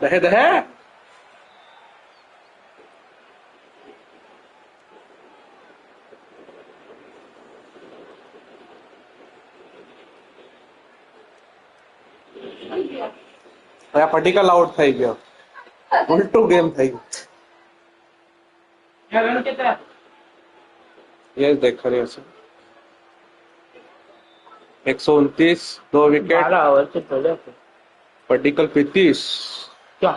दहे दहे particle out થઈ ગયો ઉલટું ગેમ થઈ ગયું ये देख रहे हो 129 2 विकेट 12 ओवर से चले पटिकल 35 क्या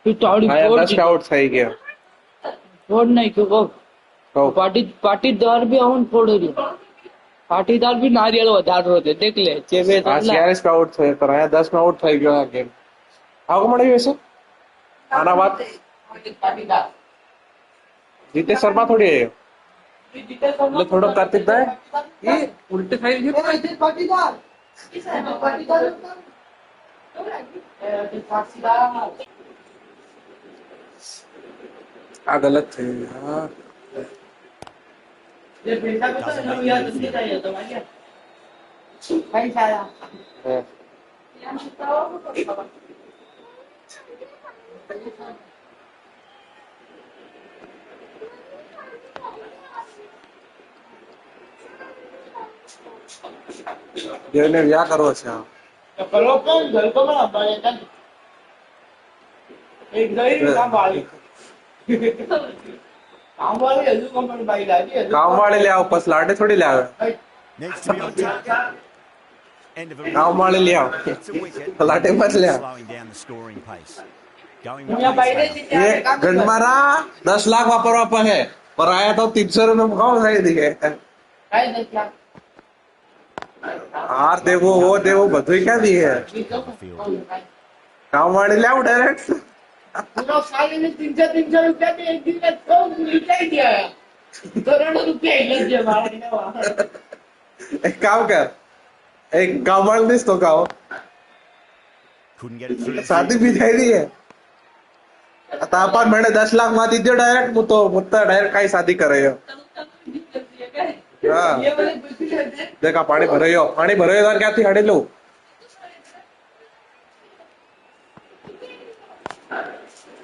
तू ताड़ी फोड़ 10 आउट થઈ ગયા फोड़ नहीं क्यों पाटीदार भी आउन फोड़ रही पाटीदार भी नारियल વધાર રોતે देख ले चेवे આ 46 पे आउट થઈ તો આયા 10 में आउट થઈ ગયો આ ગેમ આવો મળી હશે આના વાત पाटीदार જીતે શર્મા થોડી है એટલે થોડો કાર્તિક ભાઈ એ ઉલટી થઈ ગયું એ પાટીદાર પાટીદાર આ ગલત થઈ હા ये बेटा भी तो नव याद नहीं चाहिए तो मैं क्या भाई सारा यार बताओ જેને વ્યા કરો છે તો કરો પણ ઘર કો બના પાડે તન એક ગઈ કામ વાળી काम वाले हजू कंपनी बाई लागी काम वाले ले आओ बस लाटे थोड़ी ले आओ काम वाले ले आओ लाटे मत ले आओ ये गंडमारा 10 लाख वापरवा पर है पर आया तो 300 रुपए में खाओ सही दिखे हार देवो वो देवो બધું क्या दी है काम वाले ले आओ डायरेक्ट पूरा साले ने 300 रुपया में एक दिन में तो लुटाई दिया करोड़ों रुपया ही लग गया हमारा ने वहां एक काम कर एक काम वाले दिस तो खाओ शादी भी થઈ રહી है आता अपन मैंने 10 लाख માં દીધો ડાયરેક્ટ હું તો મુત્તા ડાયરેક્ટ કાઈ शादी કરે યો हां ये वाले देखा पानी भरायो यार ક્યાંથી હાડે લો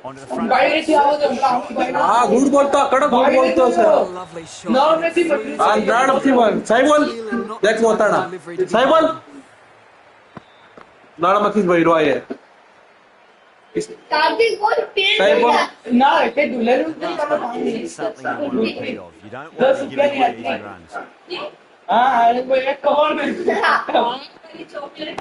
onto the front. हाँ झूठ बोलता कड़क झूठ बोलता सर नाड़ નથી બોલ સાઈ બોલ દેખ મોતાડા સાઈ બોલ નાળ માંથી ભઈરો આયે कार्तिक बोल સાઈ બોલ ना के दुल्हन नहीं करना You don't want to give away easy runs. हां अरे कोई एक कवर में chocolate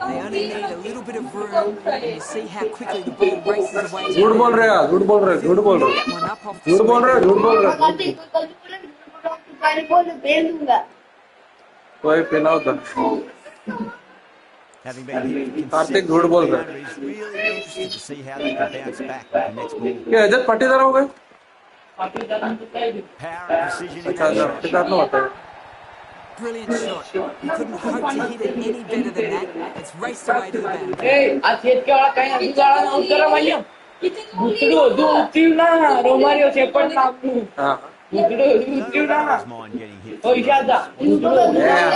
They only need a little bit of room, and you see how quickly the ball races away. झूठ बोल रहे हैं झूठ बोल रहे हैं झूठ बोल रहे हैं One up off the झूठ बोल रहे हैं झूठ बोल रहे हैं कार्तिक कल बोल बेल दूंगा कोई पिलाओ तो Having been hit कार्तिक झूठ बोल रहे हैं it's really interesting to see how they can bounce back with the next ball. क्या इज्जत पाटीदार हो गए पाटीदार तो चाहिए Power and precision in अच्छा that shot. पाटीदार ना होता है Brilliant shot. You couldn't hope to hit it any better than that. It's raced away to the boundary. ए आज खेत के वाला कहीं अभी गाड़ा ना उतरा भैया दूसरो दो उतरियो ना रोमारियो सेपट ना हाँ दूसरो उतरियो ना His mind getting hit. ओ इशादा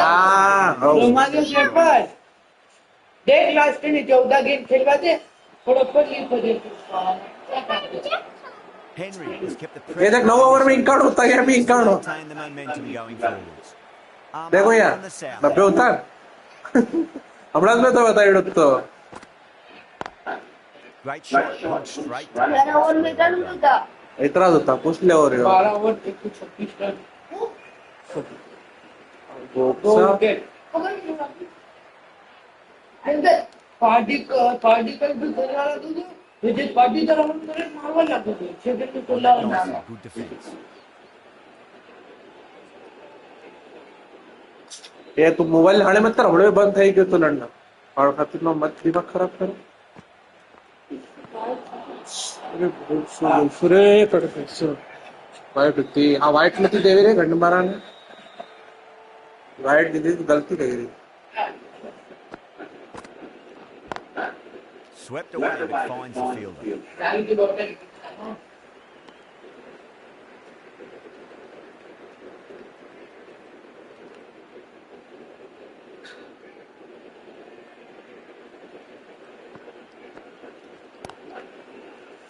हाँ रोमारियो सेपट देख लास्ट ने 14 गेम खेलवा दे थोड़ा पर लीड हो दे Henry has kept the ये pressure. देख 9 ओवर में इंकाउट होता है अभी इंकाउट हो Maintain the momentum going forwards. देखो यार On the south. 90 उतार हमारा में तो बताइए तो Great shot, punched straight. मेरा और में कर दूंगा इतना होता पूछ ले और 12 ओवर 136 रन दो बॉक्सर विकेट पार्टी का भी करवा रहा तू विजय पार्टी तरह हम करे मारवा लगा तू छेदे तो कोला ना Good defence. ये तू मोबाइल हाणे मत कर हवड़े बंद થઈ ગયો તો લડના और खातिर નો मत दिमाग खराब करो अरे सुरे करते सो वाइट थी आ वाइट નથી દેવી રે ગંડમારા ને वाइट દીધી તો गलती કરી રહી Swept away but finds the fielder.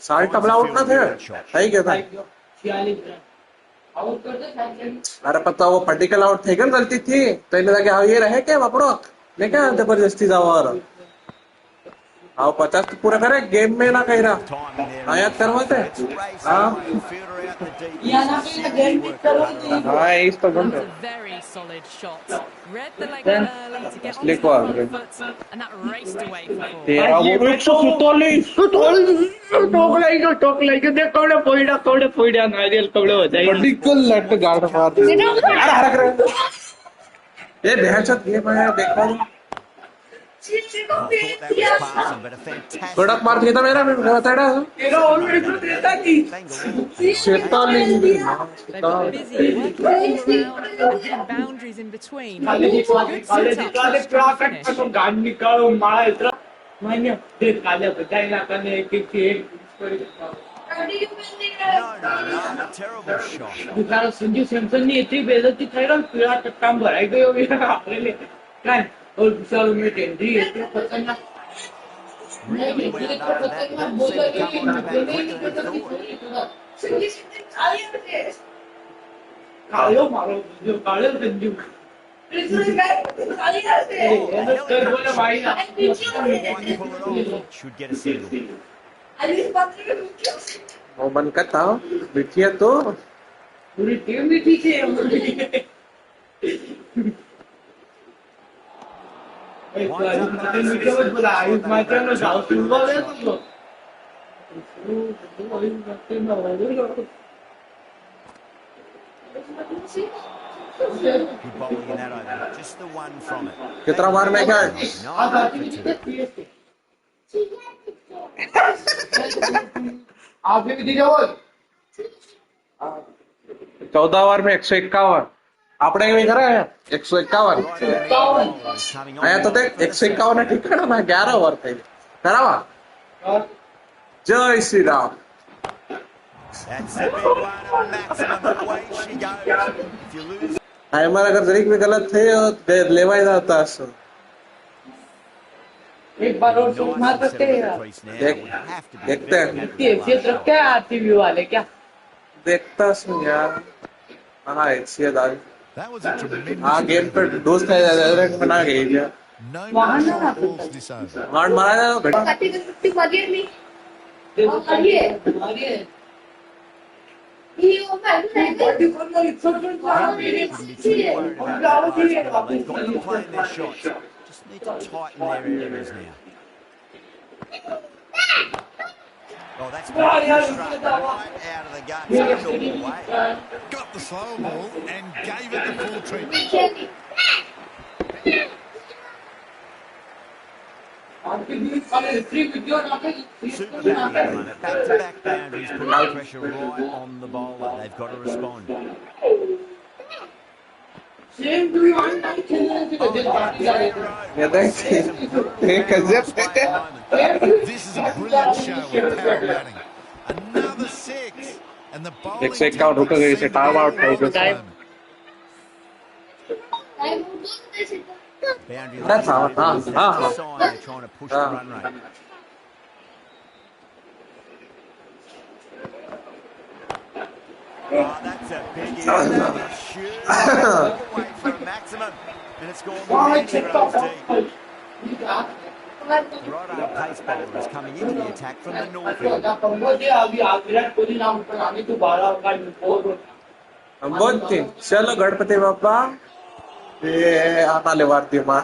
सारे टबला आउट ना थे है क्या था 46 रन आउट करते थे। अरे पता वो पर्टिकल आउट थे क्या गलती थी तो इन्हें लगे हाँ ये रहे क्या वापरो नहीं क्या जबरदस्ती जाओ और हाँ 50 तो पूरा करे गेम में ना कही Timing there रहा really याद करवाते funny. It's racing हाँ away. A fielder out in the deep. यहाँ ना He's कहीं serious गेम work करो to cut it हाँ इस तो That was घंटे a very solid shot. Read the length Then- early to get Asli onto the को front आगे। foot, and that raced away for four. तेरा वो 147 टोक लाइक देख कवड़े पोइडा नारियल कवड़े हो जाएगा पर्टिकल लट गाड़ मार दी यार हरक रहे ये बेहद गेम है देखा I thought that was passing, but a fantastic. गोड़ा मार दिया था मेरा मैं बताया तेरा ऑलरेडी देता की Bengaluru. 46 They've got busy, working the ball around and hitting boundaries in between. Good setup for a strong finish. गाड़ निकालो मारा इतना मैंने देख काले बताई ना करने एक No, terrible shot. दुकान संजू सैमसन ने इतनी बेइज्जती થઈ રહ્યો પીળા ટટ્ટામ ભરાઈ ગયો આપણે કાઈ और विशाल में टेंडी इतना खतरनाक Really well done. That didn't seem to come onto the bat quicker than he thought. कालो मारो जो काले संजू एनो कर बोले भाई ना Might pull it off. Should get a single. वो बन का था बिटिया तो पूरी टीम भी ठीक है Good bowling in that over. Just the one from it. कितना बार में क्या है 9 for 2. आपने भी दीजिए बोल 14 ओवर में 151 आपने भी करा है 151 Coming on. आया तो देख 151 ठीक है ना 11 ओवर थे करावा जय Shri Ram That's the big one. A maximum. Away she goes. If you lose. Timer अगर जरीक में गलत थे तो लेवा ही जाता है एक बार और शॉट मार सकते हैं देखते हैं हैसियत रखते हैं आरसीबी वाले क्या देखता हूँ यार हाँ हैसियत आ That was a tremendous. हाँ गेम पे दोस्त है बना गई क्या No वहाँ ना shot balls this over. Guard मारा जाए तो घट 30-50 मारिए नहीं देखो मारिए मारिए ये वो मैं बॉडी पर ना इतना Shouldn't be too worried about the They've got them playing their shots. Just need to tighten their areas now. Oh, that's struck right out of the guts. It's all way. Got the slow ball and gave it the full treatment. Super batting at the moment. Back-to-back boundaries, putting the pressure right on the bowler. They've got to respond. ये देख गजब This is a brilliant show of power batting. Another six. And the bowling 151 रुक गई से time out है जो Boundary That's how- line. ah, ah. That's a sign they're trying to push the Ah. run rate. Oh, that's a big hit. That is huge. Away for a maximum. And it's gone many runs deep. Right arm pace bowler is coming into the attack from the north end. हम बोलते चलो गणपति बापा ये आना ले वारती माँ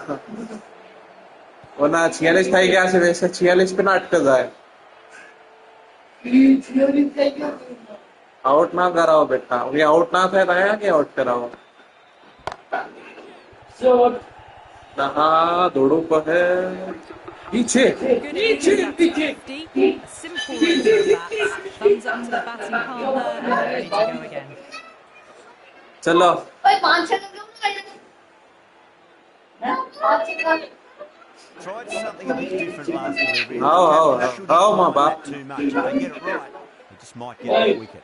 वो ना 46 था क्या से वैसे 46 पे ना अटक जाए आउट ना कराओ बेटा उन्हें आउट ना था क्या कि आउट कराओ हाँ दौड़ू पर है पीछे Good innings, that's 50. A simple race of the bats. Thumbs up to the batting partner, and they're ready to go again. चलो Tried something a bit different last delivery. आओ माँ बाप Too much. If they get it right, they just might get a wicket.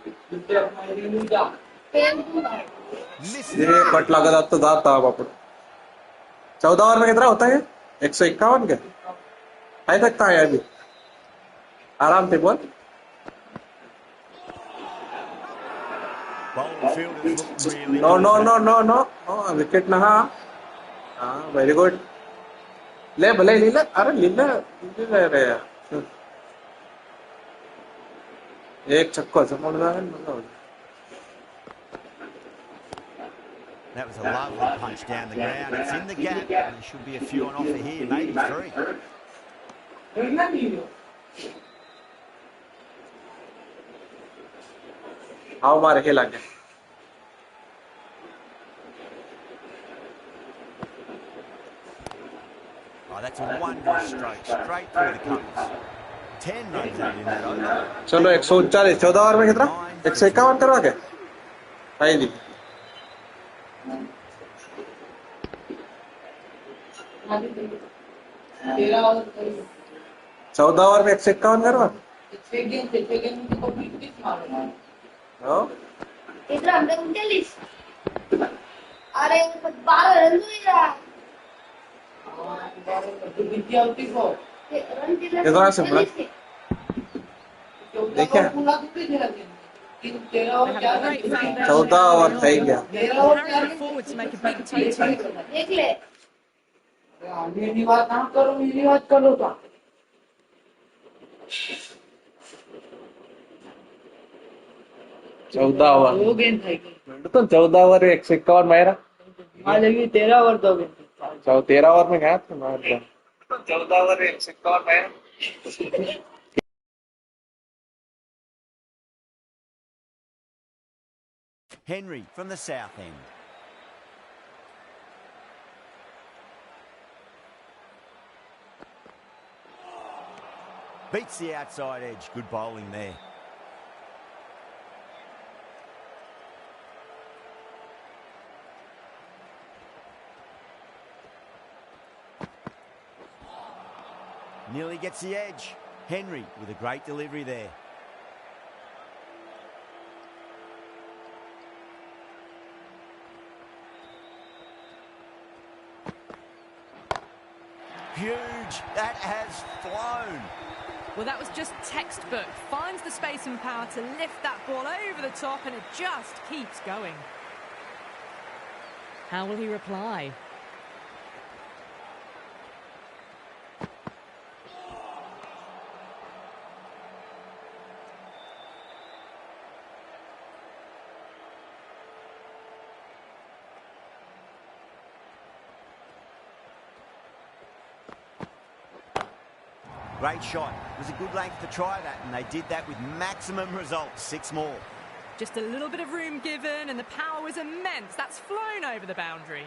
Misses ये cut लगा जाता जाता बाप 14 over में कितना होता है 151 के आई सकता है अभी आराम से बोल Bowling fielders look really No, no, confident. no, no, no. Oh, wicket na ha. Very good. ले भले लीला अरे लीला ले रहे हैं एक छक्का से पड़ रहा है मतलब That was a lovely punch down the ground. It's in the gap. There should be a few on offer here, maybe 3. आओ मारे खेला के Oh, that's a wondrous stroke, straight through the covers. 10 runs added in that over. चलो 140 14 over में कितना 151 करवा के भाई जी 14 ओवर में 151 करवा इधर हमने 39 अरे 12 रन हुए यार कितना से बड़ा देखिए They have a great foundation. 14 over सही गया Carrying it forward to make a big total. देख ले चौदह ओवर तो 14 ओवर 151 मारा 13 ओवर 2 गेंद 13 ओवर में गया था मार 14 ओवर 151 मारा Henry from the south end. Beats the outside edge. Good bowling there. Nearly gets the edge. Henry with a great delivery there. Huge. That has flown. Well, that was just textbook. Finds the space and power to lift that ball over the top, and it just keeps going. How will he reply? Great shot. It was a good length to try that, and they did that with maximum results. 6 more. Just a little bit of room given, and the power was immense. That's flown over the boundary.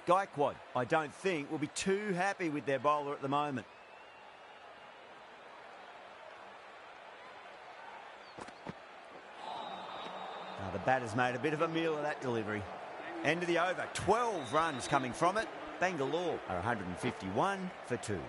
Gaikwad, I don't think, will be too happy with their bowler at the moment. Now the batter's made a bit of a meal of that delivery. End of the over. 12 runs coming from it. Bengluru are 151 for 2.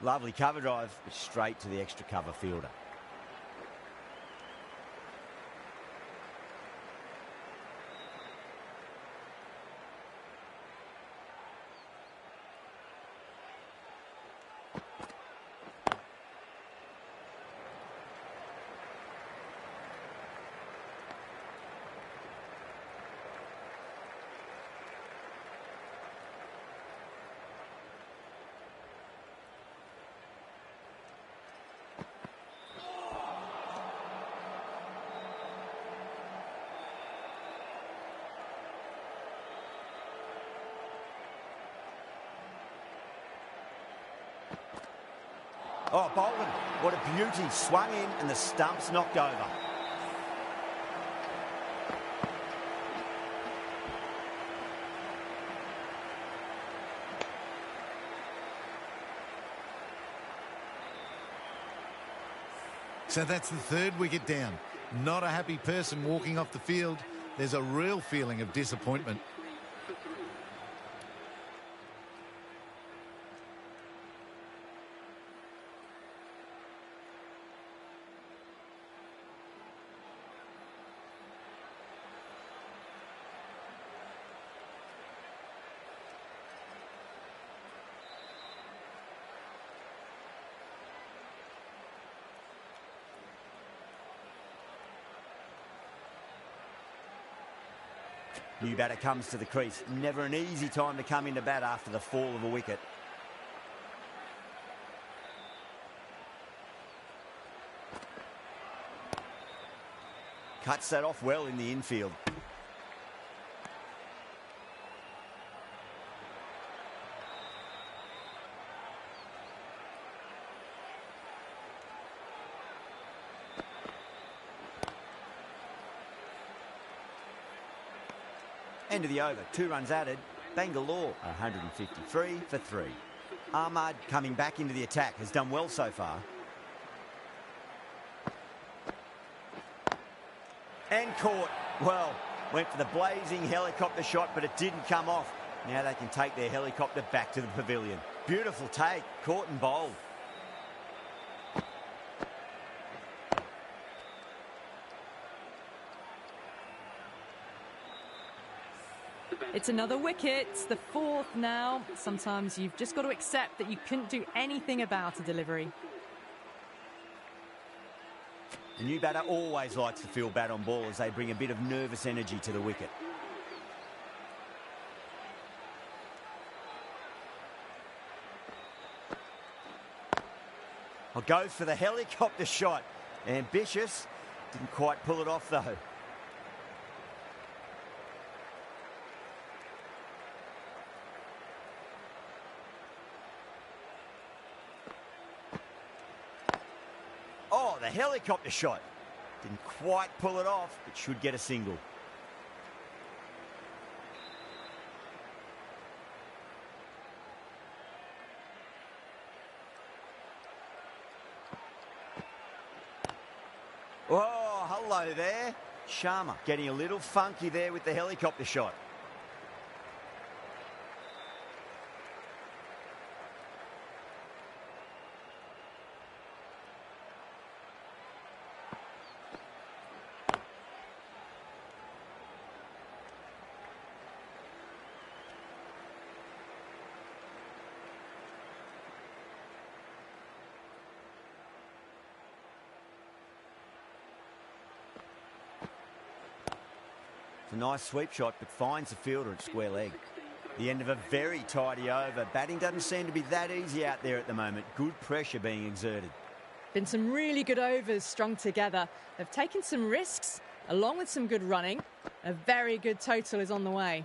Lovely cover drive, but straight to the extra cover fielder. Oh, Bolton, what a beauty. Swung in and the stump's knocked over. So that's the third wicket down. Not a happy person walking off the field. There's a real feeling of disappointment. New batter comes to the crease. Never an easy time to come into bat after the fall of a wicket. Cuts that off well in the infield. End of the over, 2 runs added. Bengluru 153 for 3. Ahmad coming back into the attack, has done well so far. And caught. Well, went for the blazing helicopter shot, but it didn't come off. Now they can take their helicopter back to the pavilion. Beautiful take, caught and bowled. It's another wicket, it's the 4th now. Sometimes you've just got to accept that you couldn't do anything about a delivery. The new batter always likes to feel bat on ball as they bring a bit of nervous energy to the wicket. I'll go for the helicopter shot. Ambitious, didn't quite pull it off though. Oh, the helicopter shot. Didn't quite pull it off, but should get a single. Oh, hello there. Sharma getting a little funky there with the helicopter shot. It's a nice sweep shot, but finds the fielder at square leg. The end of a very tidy over. Batting doesn't seem to be that easy out there at the moment. Good pressure being exerted. Been some really good overs strung together. They've taken some risks, along with some good running. A very good total is on the way.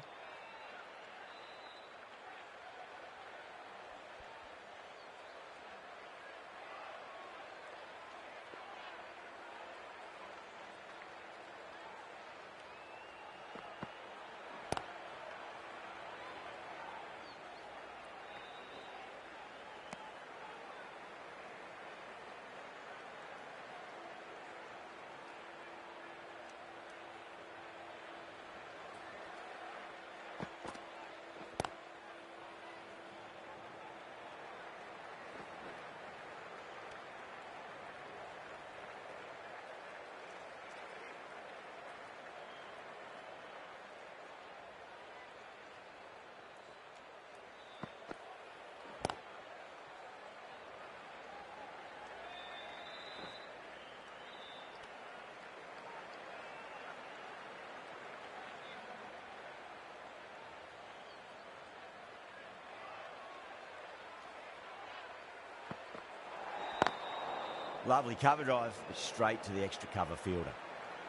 Lovely cover drive, but straight to the extra cover fielder.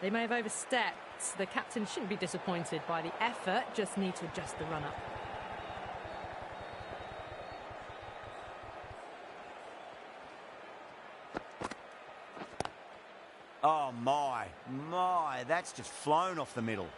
They may have overstepped. The captain shouldn't be disappointed by the effort, just need to adjust the run-up. Oh my, that's just flown off the middle.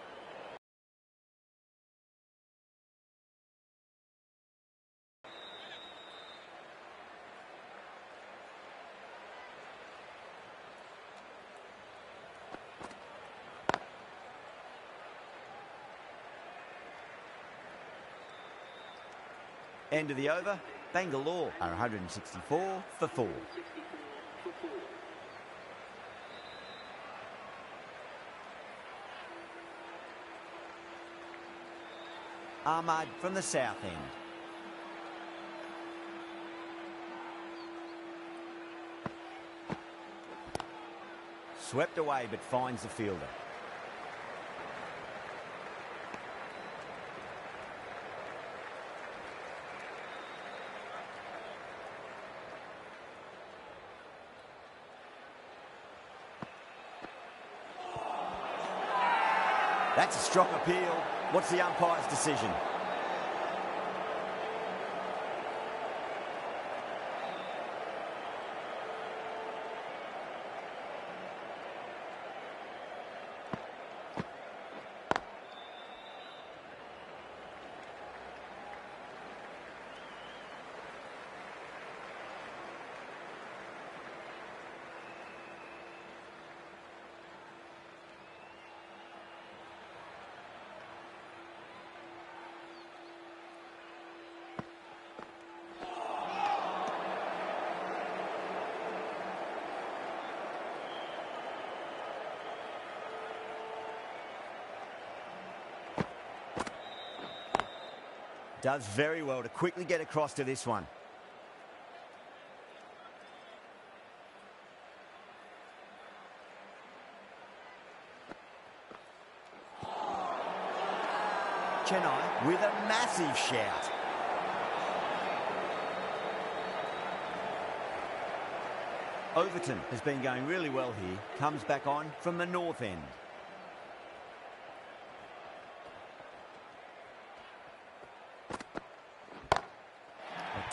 End of the over. Bengluru are 164 for 4. Ahmad from the south end. Swept away but finds the fielder. That's a strong appeal. What's the umpire's decision? Does very well to quickly get across to this one. Chennai with a massive shout. Overton has been going really well here. Comes back on from the north end.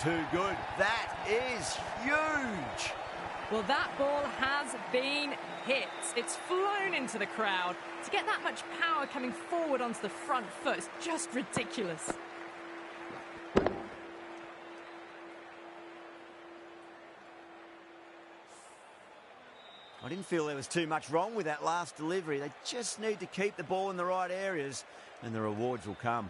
Too good. That is huge. Well, that ball has been hit. It's flown into the crowd. To get that much power coming forward onto the front foot is just ridiculous. I didn't feel there was too much wrong with that last delivery. They just need to keep the ball in the right areas and the rewards will come.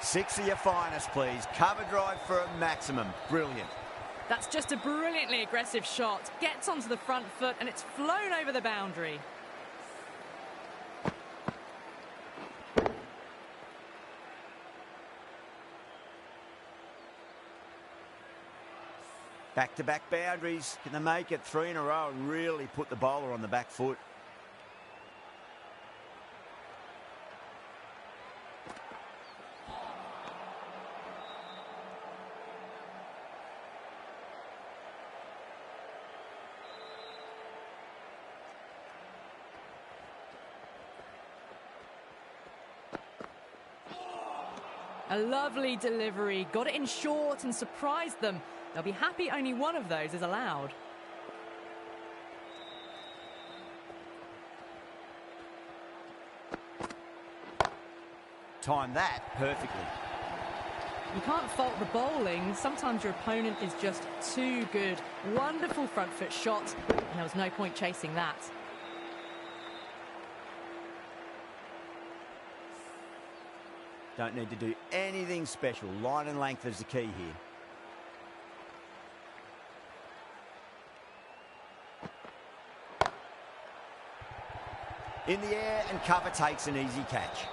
6 of your finest, please. Cover drive for a maximum. Brilliant. That's just a brilliantly aggressive shot. Gets onto the front foot and it's flown over the boundary. Back-to-back boundaries. Can they make it 3 in a row and really put the bowler on the back foot? A lovely delivery, got it in short and surprised them. They'll be happy only one of those is allowed. Timed that perfectly. You can't fault the bowling. Sometimes your opponent is just too good. Wonderful front foot shot, and there was no point chasing that. Don't need to do anything special. Line and length is the key here. In the air and cover takes an easy catch.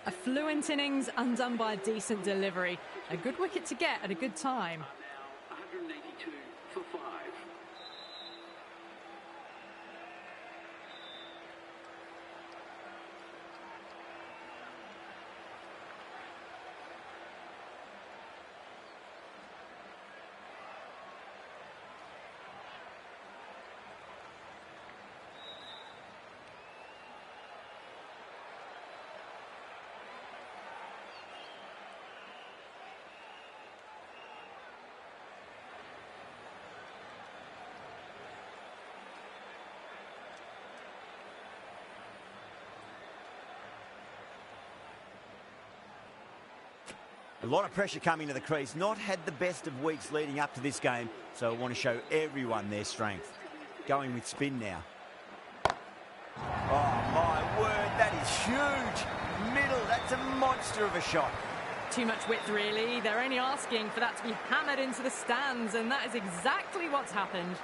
A fluent innings undone by a decent delivery. A good wicket to get at a good time. Now 182 for 5. A lot of pressure coming to the crease. Not had the best of weeks leading up to this game, so I want to show everyone their strength. Going with spin now. Oh, my word, that is huge. Middle, that's a monster of a shot. Too much width, really. They're only asking for that to be hammered into the stands, and that is exactly what's happened.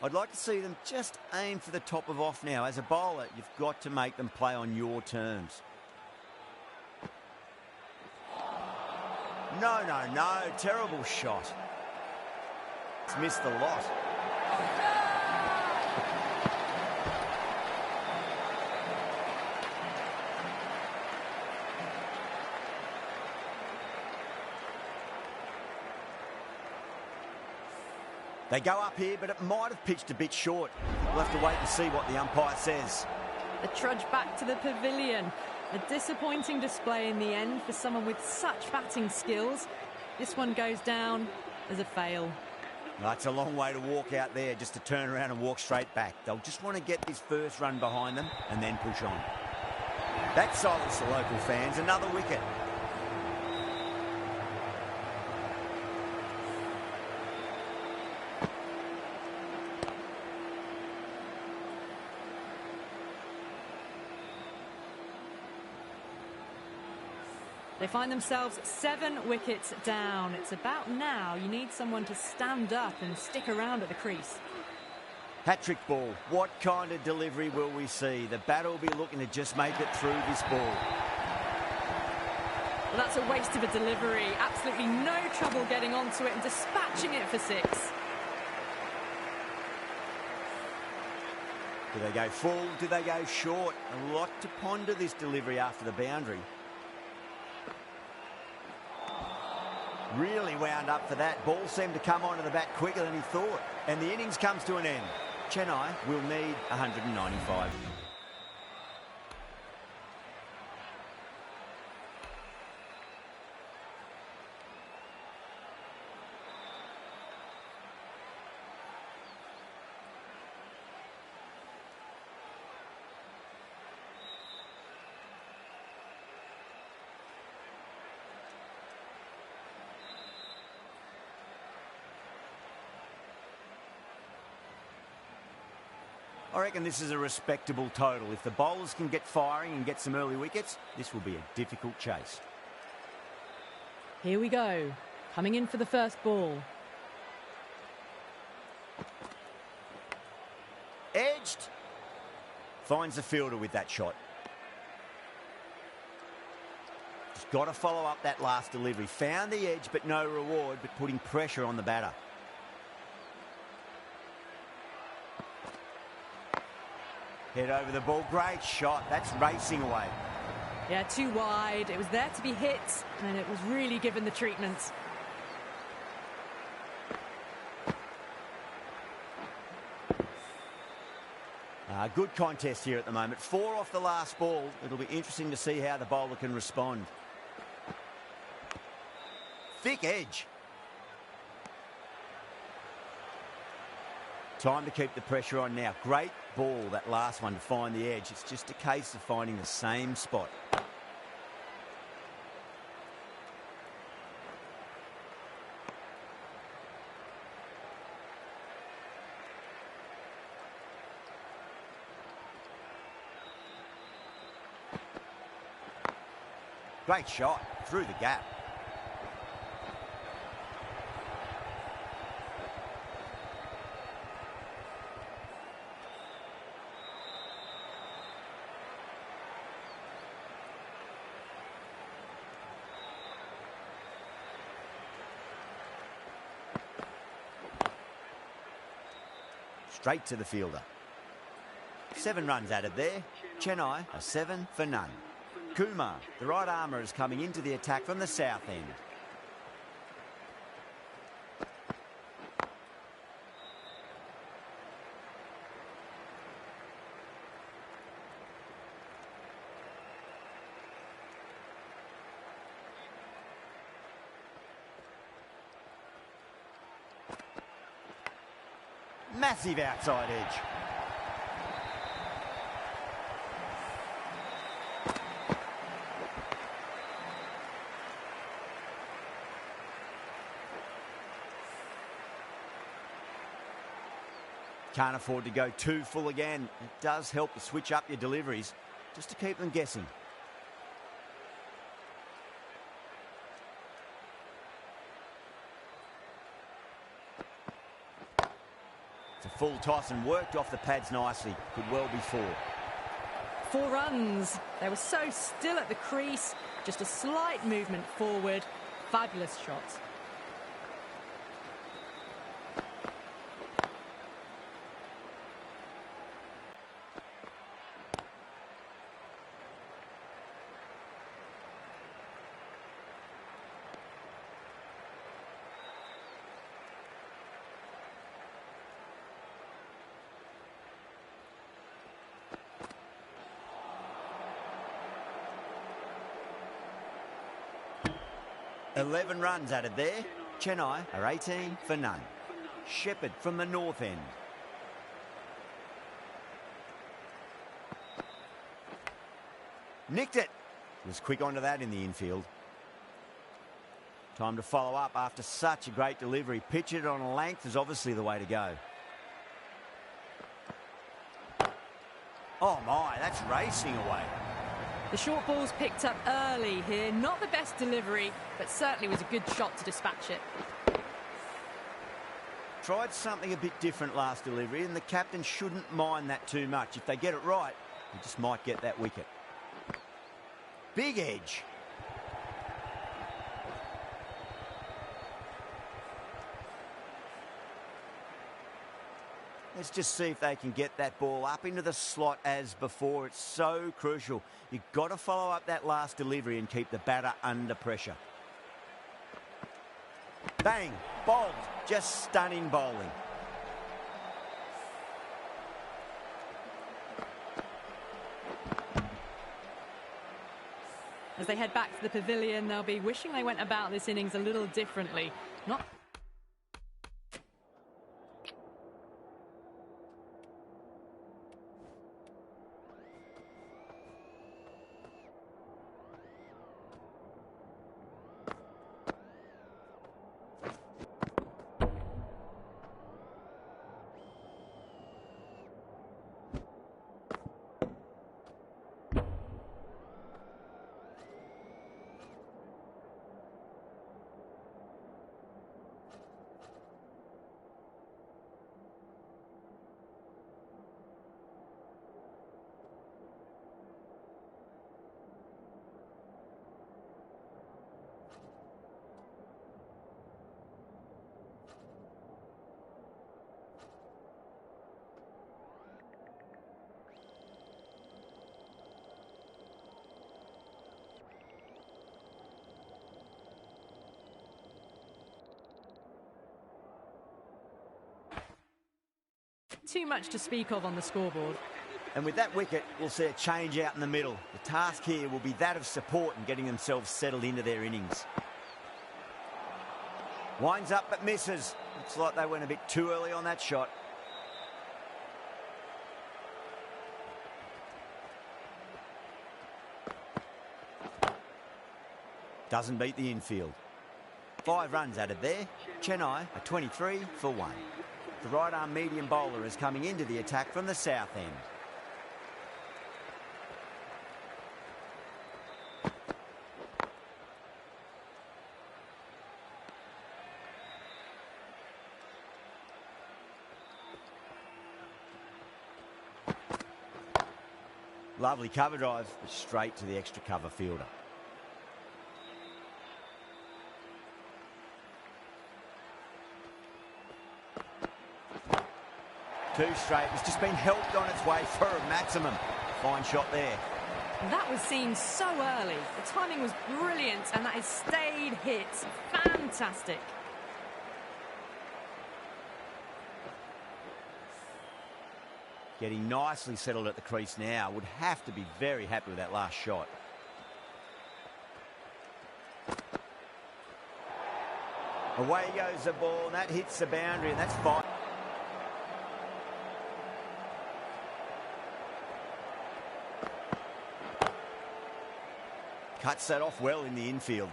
I'd like to see them just aim for the top of off now. As a bowler, you've got to make them play on your terms. No. Terrible shot. It's missed the lot. They go up here, but it might have pitched a bit short. We'll have to wait and see what the umpire says. The trudge back to the pavilion. A disappointing display in the end for someone with such batting skills. This one goes down as a fail. That's a long way to walk out there just to turn around and walk straight back. They'll just want to get this first run behind them and then push on. That silenced the local fans. Another wicket. They find themselves 7 wickets down. It's about now you need someone to stand up and stick around at the crease. Hat-trick ball. What kind of delivery will we see? The batter will be looking to just make it through this ball. Well, that's a waste of a delivery. Absolutely no trouble getting onto it and dispatching it for 6. Do they go full? Do they go short? A lot to ponder this delivery after the boundary. Really wound up for that. Ball seemed to come onto the bat quicker than he thought. And the innings comes to an end. Chennai will need 195. I reckon this is a respectable total. If the bowlers can get firing and get some early wickets, this will be a difficult chase. Here we go. Coming in for the first ball. Edged. Finds the fielder with that shot. Just got to follow up that last delivery. Found the edge, but no reward, but putting pressure on the batter. Head over the ball. Great shot. That's racing away. Yeah, too wide. It was there to be hit, and it was really given the treatment. Good contest here at the moment. 4 off the last ball. It'll be interesting to see how the bowler can respond. Thick edge. Time to keep the pressure on now. Great ball, that last one, to find the edge. It's just a case of finding the same spot. Great shot through the gap. Straight to the fielder. 7 runs added there. Chennai are 7 for none. Kumar, the right armour, is coming into the attack from the south end. Massive outside edge. Can't afford to go too full again. It does help to switch up your deliveries just to keep them guessing. It's a full toss and worked off the pads nicely. Could well be 4. 4 runs. They were so still at the crease. Just a slight movement forward. Fabulous shot. "11 runs added there. Chennai are 18 for none. Shepherd from the north end. Nicked it. Was quick onto that in the infield. Time to follow up after such a great delivery. Pitch it on a length is obviously the way to go. Oh my, that's racing away. The short ball's picked up early here. Not the best delivery, but certainly was a good shot to dispatch it. Tried something a bit different last delivery, and the captain shouldn't mind that too much. If they get it right, he just might get that wicket. Big edge. Let's just see if they can get that ball up into the slot as before. It's so crucial. You've got to follow up that last delivery and keep the batter under pressure. Bang! Bowled. Just stunning bowling. As they head back to the pavilion, they'll be wishing they went about this innings a little differently. Not too much to speak of on the scoreboard. And with that wicket, we'll see a change out in the middle. The task here will be that of support and getting themselves settled into their innings. Winds up but misses. Looks like they went a bit too early on that shot. Doesn't beat the infield. 5 runs added there. Chennai are 23 for 1. The right-arm medium bowler is coming into the attack from the south end. Lovely cover drive, but straight to the extra cover fielder. Too straight. It's just been helped on its way for a maximum. Fine shot there. That was seen so early. The timing was brilliant, and that has stayed hit. Fantastic. Getting nicely settled at the crease now. Would have to be very happy with that last shot. Away goes the ball, and that hits the boundary, and that's fine. Cuts that off well in the infield.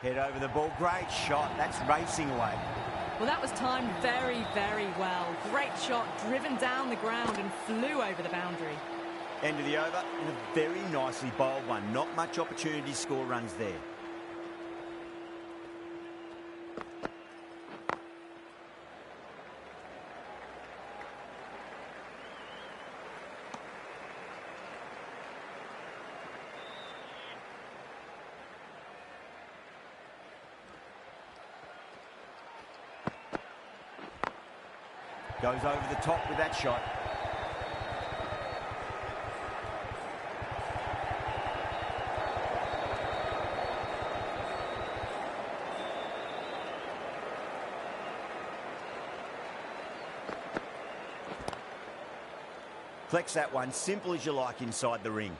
Head over the ball. Great shot. That's racing away. Well, that was timed very, very well. Great shot, driven down the ground and flew over the boundary. End of the over, and a very nicely bowled one. Not much opportunity to score runs there. Goes over the top with that shot. Flex that one, simple as you like inside the ring.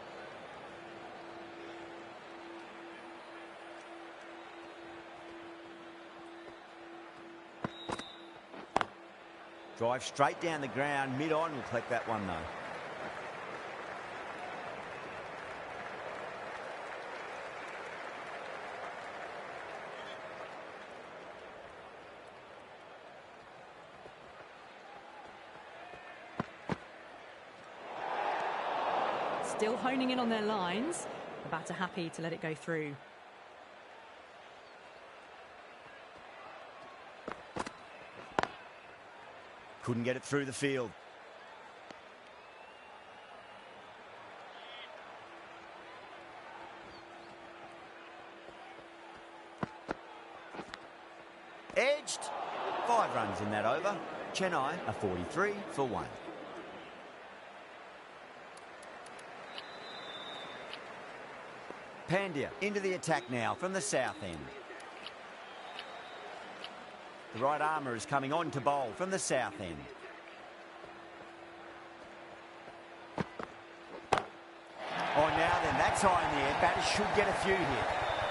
Drive straight down the ground, mid-on will collect that one though. Still honing in on their lines. The batter happy to let it go through. Couldn't get it through the field. Edged. 5 runs in that over. Chennai are 43 for 1. Pandya into the attack now from the south end. The right armour is coming on to bowl from the south end. Oh, now then, that's high in the air. Batters should get a few here.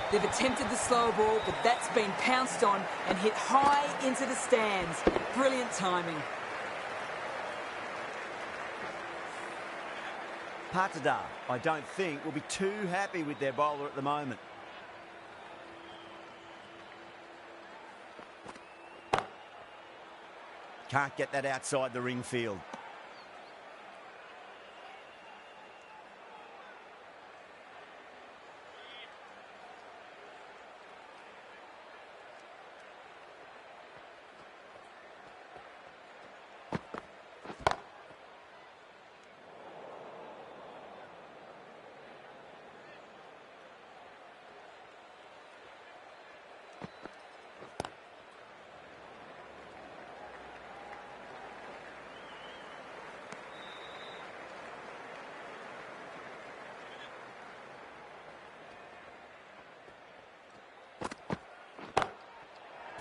They've attempted the slow ball, but that's been pounced on and hit high into the stands. Brilliant timing. Patadar, I don't think, will be too happy with their bowler at the moment. Can't get that outside the ring field.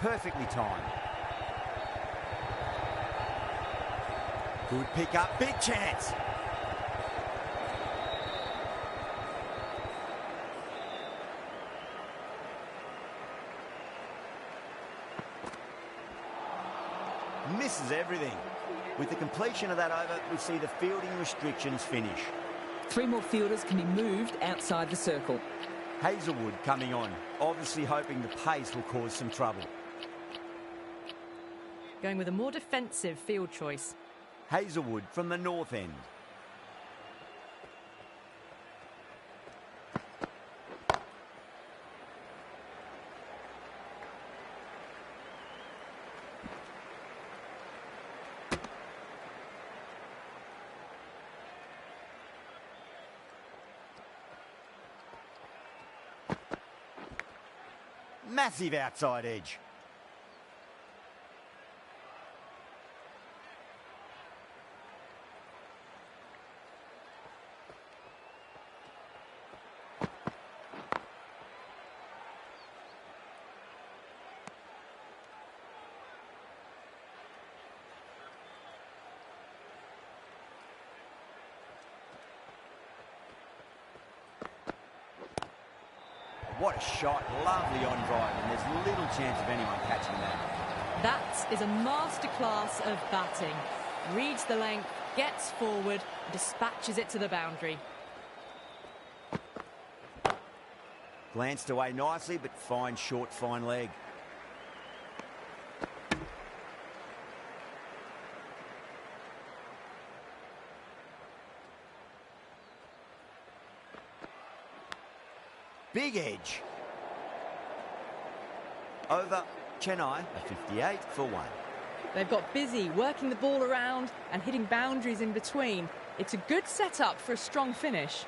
Perfectly timed. Good pick up, big chance. Misses everything. With the completion of that over, we see the fielding restrictions finish. 3 more fielders can be moved outside the circle. Hazelwood coming on, obviously hoping the pace will cause some trouble. Going with a more defensive field choice. Hazelwood from the north end. Massive outside edge. What a shot, lovely on drive, and there's little chance of anyone catching that. That is a masterclass of batting. Reads the length, gets forward, dispatches it to the boundary. Glanced away nicely, but fine short, fine leg. Big edge. Over Chennai, a 58 for 1. They've got busy working the ball around and hitting boundaries in between. It's a good setup for a strong finish.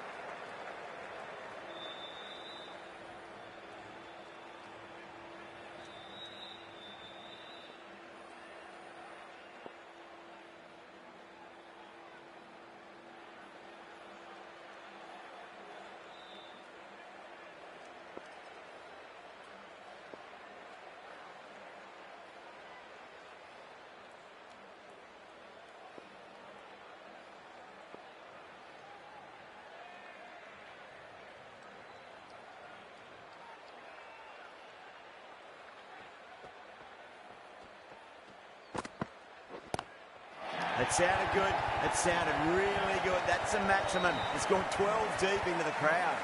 It sounded good. It sounded really good. That's a maximum. It's gone 12 deep into the crowd.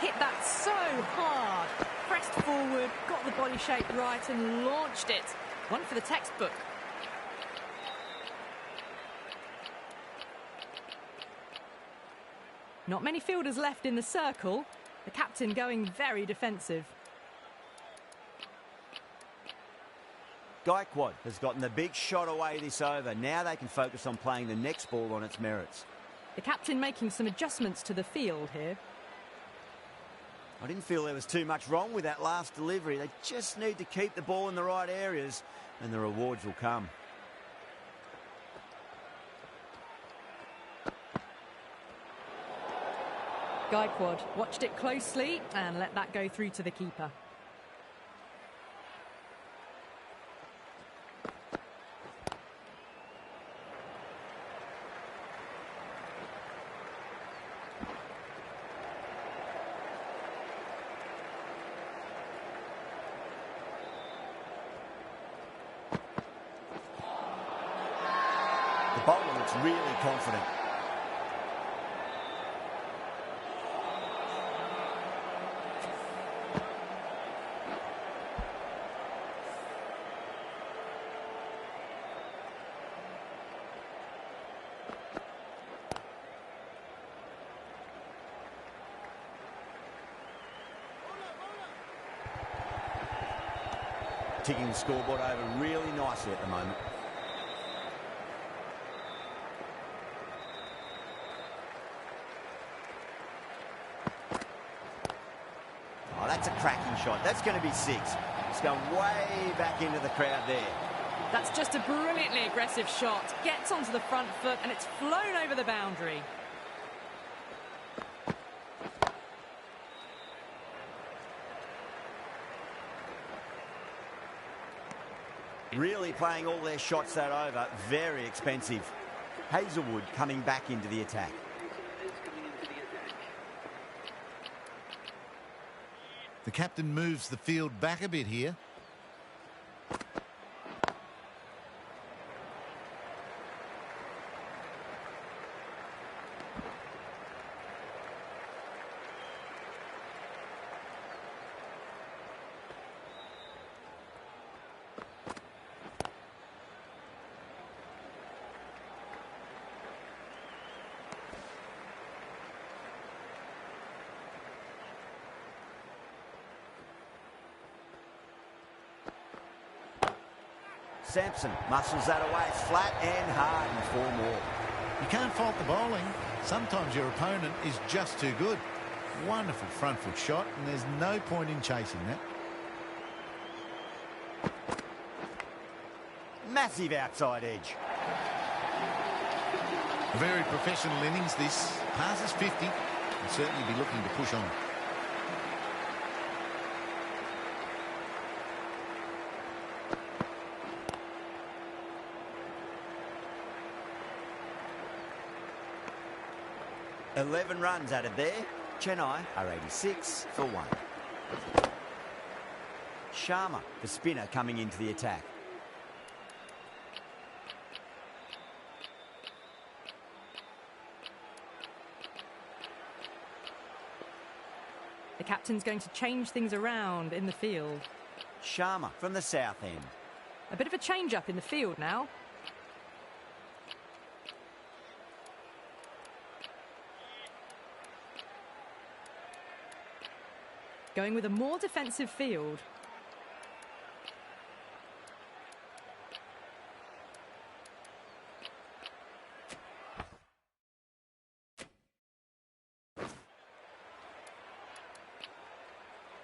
Hit that so hard. Pressed forward, got the body shape right and launched it. One for the textbook. Not many fielders left in the circle. The captain going very defensive. Gaikwad has gotten the big shot away this over. Now they can focus on playing the next ball on its merits. The captain making some adjustments to the field here. I didn't feel there was too much wrong with that last delivery. They just need to keep the ball in the right areas and the rewards will come. Gaikwad watched it closely and let that go through to the keeper. The bowler looks really confident. Ticking the scoreboard over really nicely at the moment. Oh, that's a cracking shot. That's going to be 6. It's going way back into the crowd there. That's just a brilliantly aggressive shot. Gets onto the front foot and it's flown over the boundary. Really playing all their shots that over. Very expensive. Hazelwood coming back into the attack. The captain moves the field back a bit here. Sampson muscles that away. It's flat and hard in 4 more. You can't fault the bowling. Sometimes your opponent is just too good. Wonderful front foot shot, and there's no point in chasing that. Massive outside edge. A very professional innings this. Passes 50. Will certainly be looking to push on. $11 runs added there. Chennai are 86 for 1. Sharma, the spinner, coming into the attack. The captain's going to change things around in the field. Sharma from the south end. A bit of a change-up in the field now. Going with a more defensive field.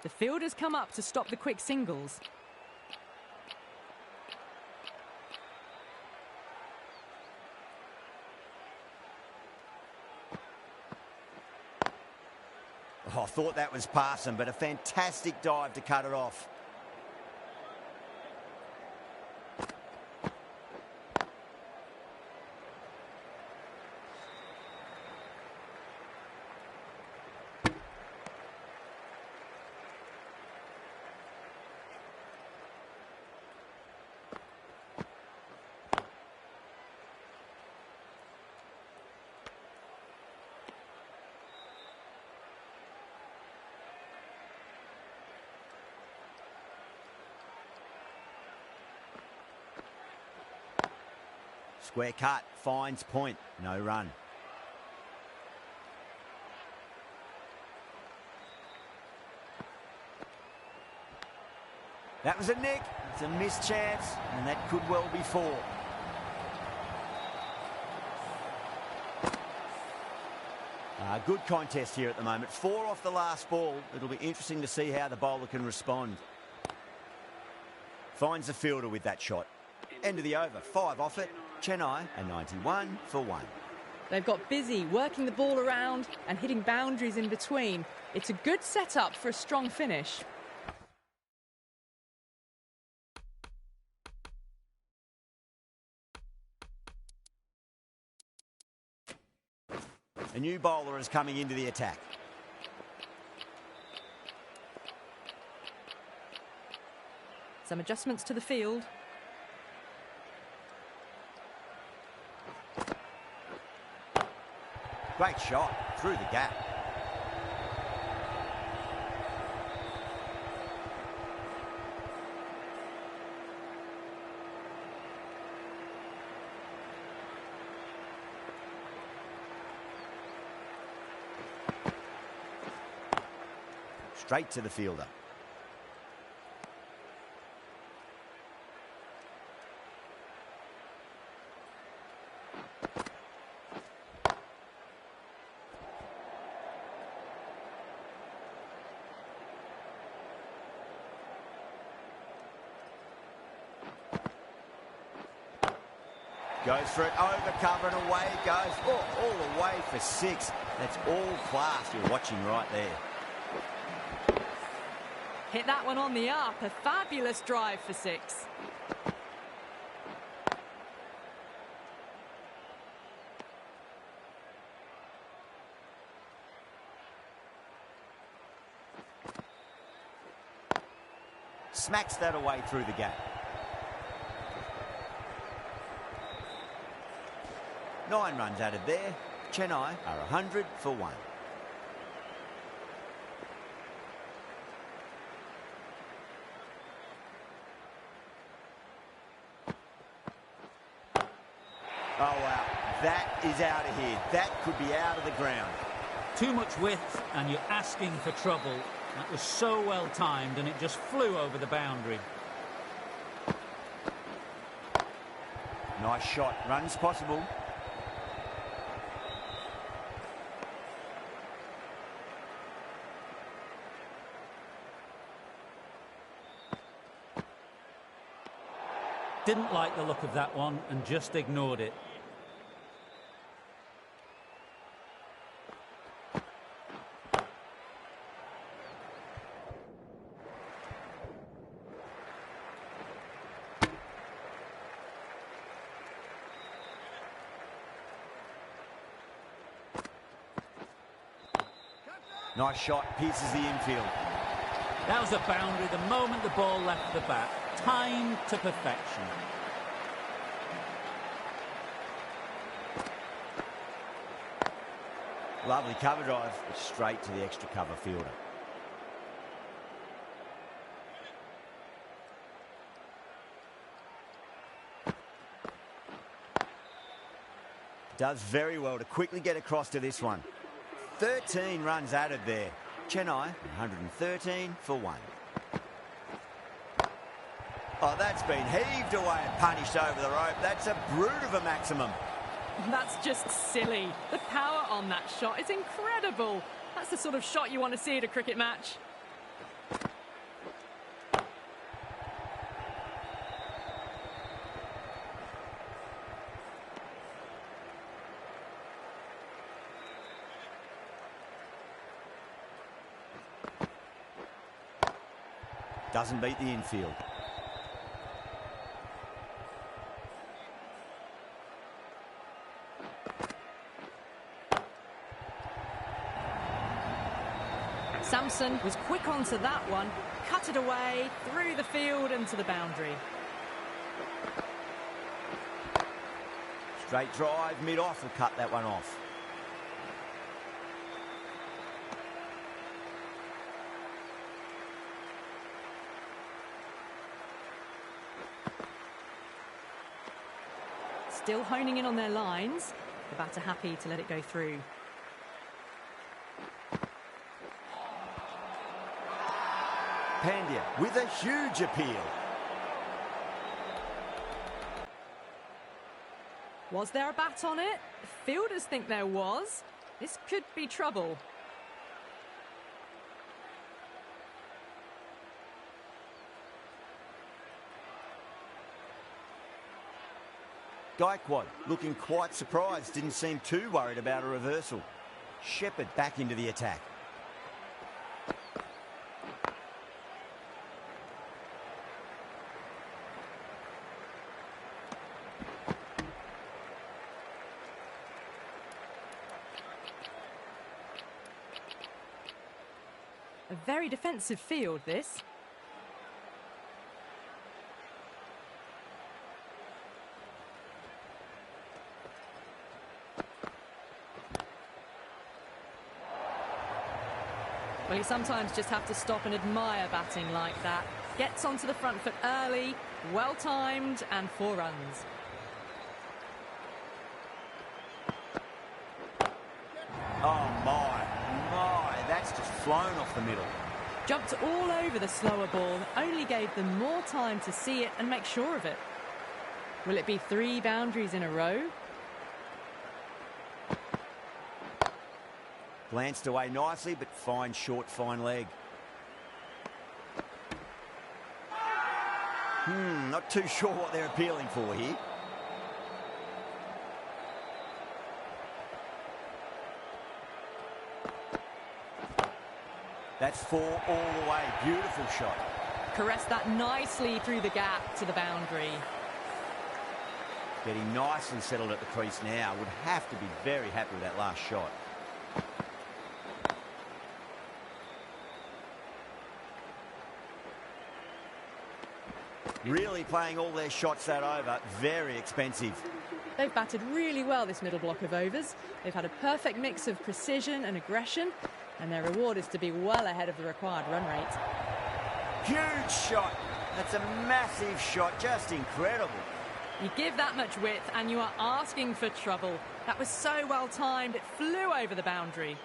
The field has come up to stop the quick singles. Oh, I thought that was passing, but a fantastic dive to cut it off. Square cut, finds point, no run. That was a nick, it's a missed chance, and that could well be four. Good contest here at the moment. 4 off the last ball. It'll be interesting to see how the bowler can respond. Finds the fielder with that shot. End of the over, 5 off it. Chennai, a 91 for 1. They've got busy working the ball around and hitting boundaries in between. It's a good setup for a strong finish. A new bowler is coming into the attack. Some adjustments to the field. Great shot through the gap. Straight to the fielder. Goes for it, over cover and away it goes. Oh, all the way for 6. That's all class you're watching right there. Hit that one on the up. A fabulous drive for 6. Smacks that away through the gap. 9 runs added there. Chennai are 100 for 1. Oh, wow. That is out of here. That could be out of the ground. Too much width, and you're asking for trouble. That was so well timed, and it just flew over the boundary. Nice shot. Runs possible. Didn't like the look of that one and just ignored it. Nice shot, pierces the infield. That was a boundary the moment the ball left the bat. Timed to perfection. Lovely cover drive, straight to the extra cover fielder. Does very well to quickly get across to this one. 13 runs added there. Chennai, 113 for 1. Oh, that's been heaved away and punished over the rope. That's a brute of a maximum. That's just silly. The power on that shot is incredible. That's the sort of shot you want to see at a cricket match. Doesn't beat the infield. Samson was quick onto that one, cut it away, through the field and to the boundary. Straight drive, mid-off will cut that one off. Still honing in on their lines. The batter happy to let it go through. Pandya with a huge appeal. Was there a bat on it? Fielders think there was. This could be trouble. Gaikwad looking quite surprised, didn't seem too worried about a reversal. Shepherd back into the attack. A very defensive field, this. Well, you sometimes just have to stop and admire batting like that. Gets onto the front foot early, well-timed, and 4 runs. Oh my, that's just flown off the middle. Jumped all over the slower ball, only gave them more time to see it and make sure of it. Will it be 3 boundaries in a row? Glanced away nicely, but fine short, fine leg. Not too sure what they're appealing for here. That's 4 all the way. Beautiful shot. Caressed that nicely through the gap to the boundary. Getting nicely settled at the crease now. Would have to be very happy with that last shot. Really playing all their shots that over. Very expensive. They've batted really well this middle block of overs. They've had a perfect mix of precision and aggression, and their reward is to be well ahead of the required run rate. Huge shot. That's a massive shot. Just incredible. You give that much width and you are asking for trouble. That was so well timed, it flew over the boundary.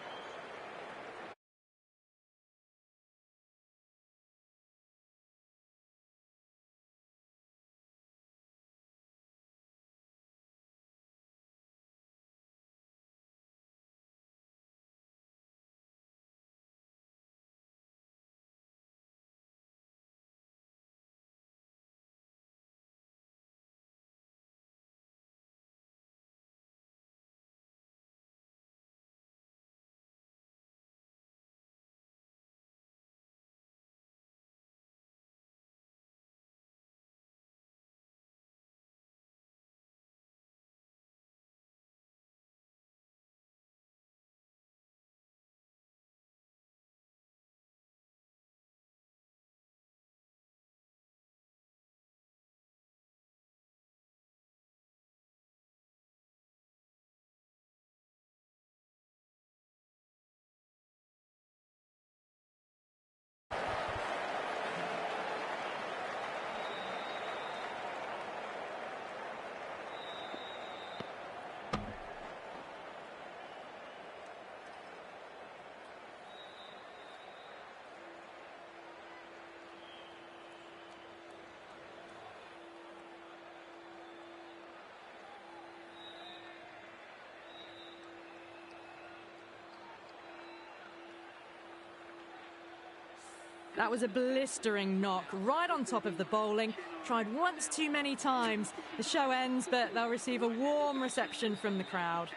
That was a blistering knock right on top of the bowling. Tried once too many times. The show ends, but they'll receive a warm reception from the crowd.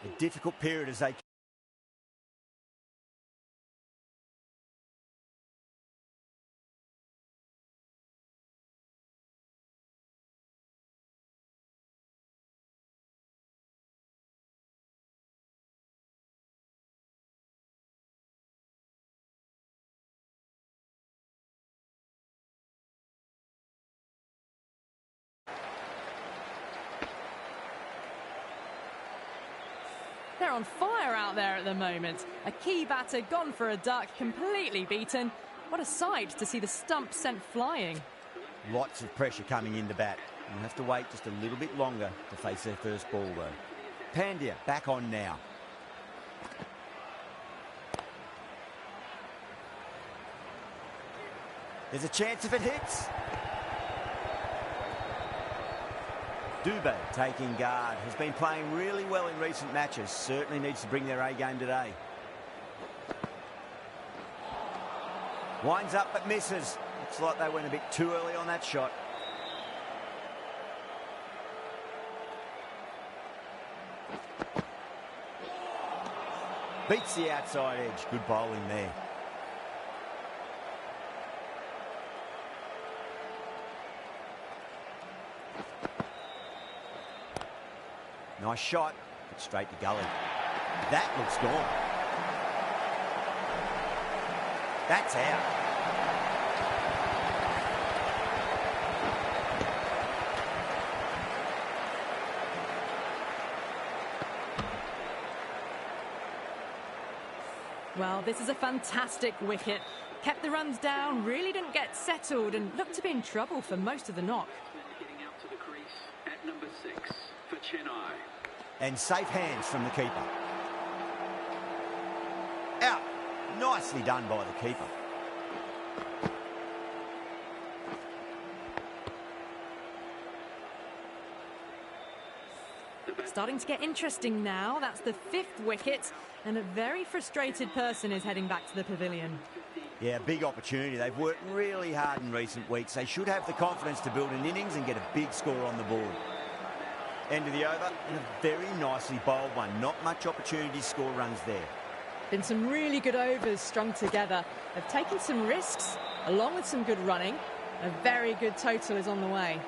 A difficult period as they... They're on fire out there at the moment. A key batter gone for a duck, completely beaten. What a sight to see the stump sent flying. Lots of pressure coming in the bat. You'll have to wait just a little bit longer to face their first ball, though. Pandya back on now. There's a chance if it hits. Dubé taking guard, has been playing really well in recent matches. Certainly needs to bring their A game today. Winds up but misses. Looks like they went a bit too early on that shot. Beats the outside edge. Good bowling there. Nice shot, but straight to gully. That looks gone. That's out. Well, this is a fantastic wicket. Kept the runs down, really didn't get settled and looked to be in trouble for most of the knock. Getting out to the crease at number 6 for Chennai. And safe hands from the keeper. Out. Nicely done by the keeper. Starting to get interesting now. That's the 5th wicket, and a very frustrated person is heading back to the pavilion. Yeah, big opportunity. They've worked really hard in recent weeks. They should have the confidence to build an innings and get a big score on the board. End of the over, and a very nicely bowled one. Not much opportunity to score runs there. Been some really good overs strung together. They've taken some risks, along with some good running. A very good total is on the way.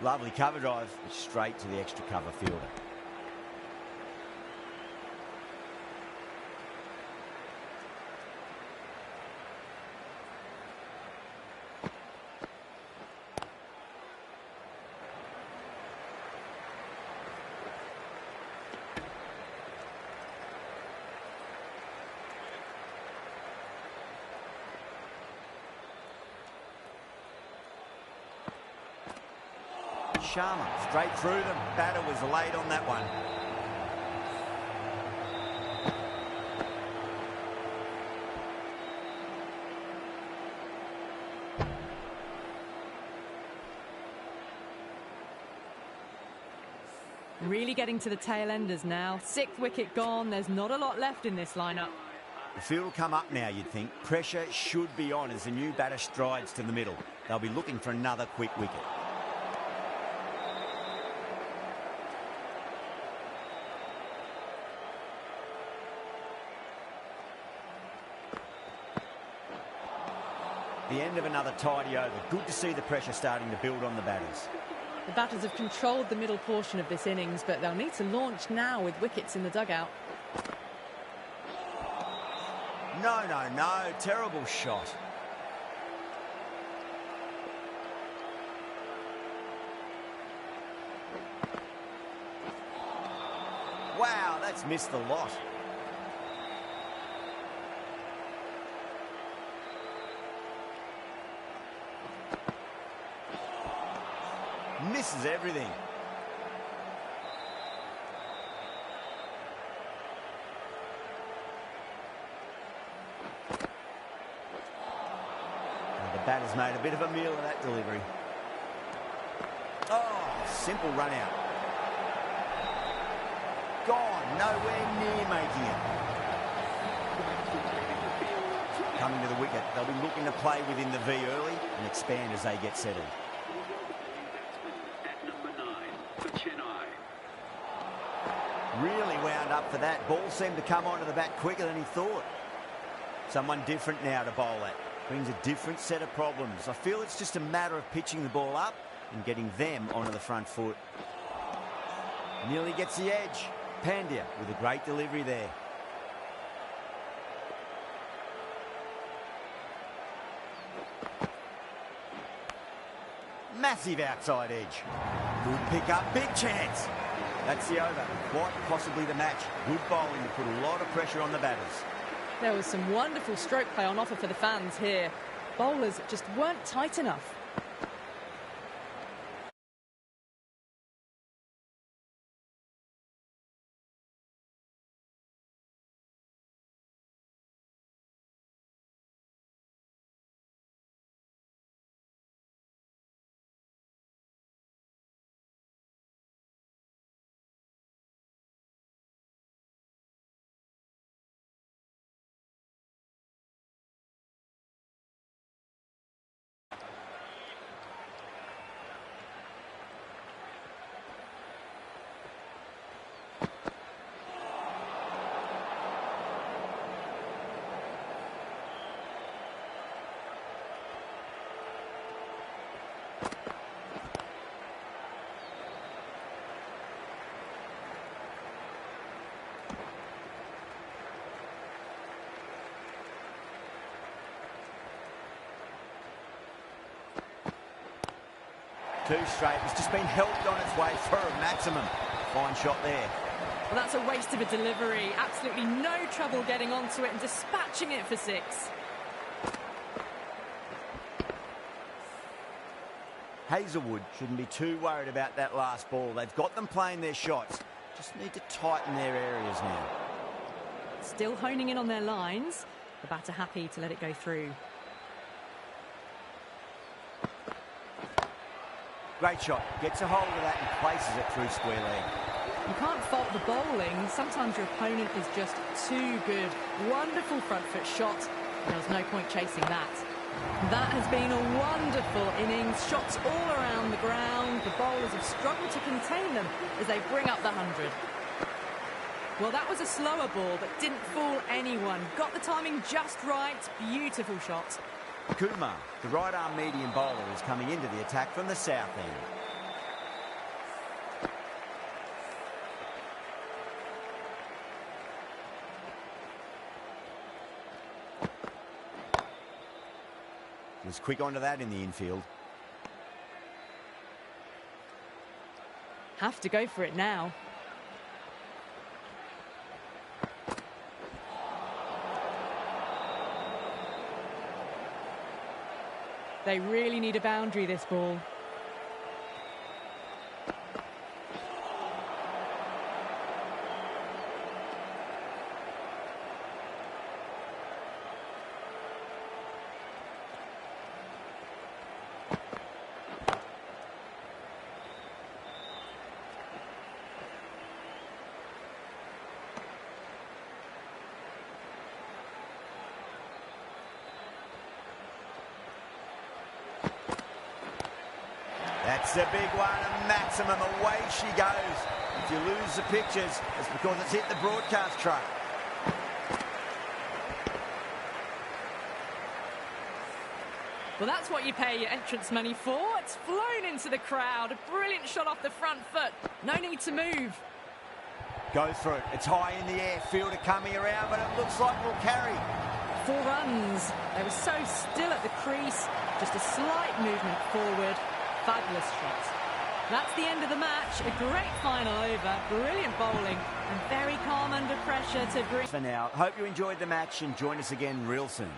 Lovely cover drive, straight to the extra cover fielder. Sharma straight through them. Batter was late on that one. Really getting to the tail enders now. 6th wicket gone. There's not a lot left in this lineup. The field will come up now, you'd think. Pressure should be on as the new batter strides to the middle. They'll be looking for another quick wicket. The end of another tidy over. Good to see the pressure starting to build on the batters. The batters have controlled the middle portion of this innings, but they'll need to launch now with wickets in the dugout. No, no, no. Terrible shot. Wow, that's missed the lot. Misses everything. Now the batter's made a bit of a meal of that delivery. Oh, simple run out. gone, nowhere near making it. Coming to the wicket, they'll be looking to play within the V early and expand as they get settled. At number 9 for Chennai. Really wound up for that. Ball seemed to come onto the bat quicker than he thought. Someone different now to bowl at. Brings a different set of problems. I feel it's just a matter of pitching the ball up and getting them onto the front foot. Nearly gets the edge. Pandya with a great delivery there. Massive outside edge. Good pick up, big chance. That's the over. Quite possibly the match. Good bowling to put a lot of pressure on the batters. There was some wonderful stroke play on offer for the fans here. Bowlers just weren't tight enough. Too straight. It's just been helped on its way for a maximum. Fine shot there. Well, that's a waste of a delivery. Absolutely no trouble getting onto it and dispatching it for 6. Hazelwood shouldn't be too worried about that last ball. They've got them playing their shots. Just need to tighten their areas now. Still honing in on their lines. The batter happy to let it go through. Great shot. Gets a hold of that and places it through square leg. You can't fault the bowling. Sometimes your opponent is just too good. Wonderful front foot shot. There was no point chasing that. That has been a wonderful innings. Shots all around the ground. The bowlers have struggled to contain them as they bring up the 100. Well, that was a slower ball, but didn't fool anyone. Got the timing just right. Beautiful shot. Kumar, the right-arm medium bowler, is coming into the attack from the south end. Was quick onto that in the infield. Have to go for it now. They really need a boundary, this ball. That's a big one, a maximum. Away she goes. If you lose the pictures, it's because it's hit the broadcast truck. Well, that's what you pay your entrance money for. It's flown into the crowd. A brilliant shot off the front foot. No need to move. Go through it. It's high in the air. Fielder coming around, but it looks like we'll carry. 4 runs. They were so still at the crease. Just a slight movement forward. Fabulous shot. That's the end of the match. A great final over. Brilliant bowling and very calm under pressure to bring... For now, hope you enjoyed the match and join us again real soon.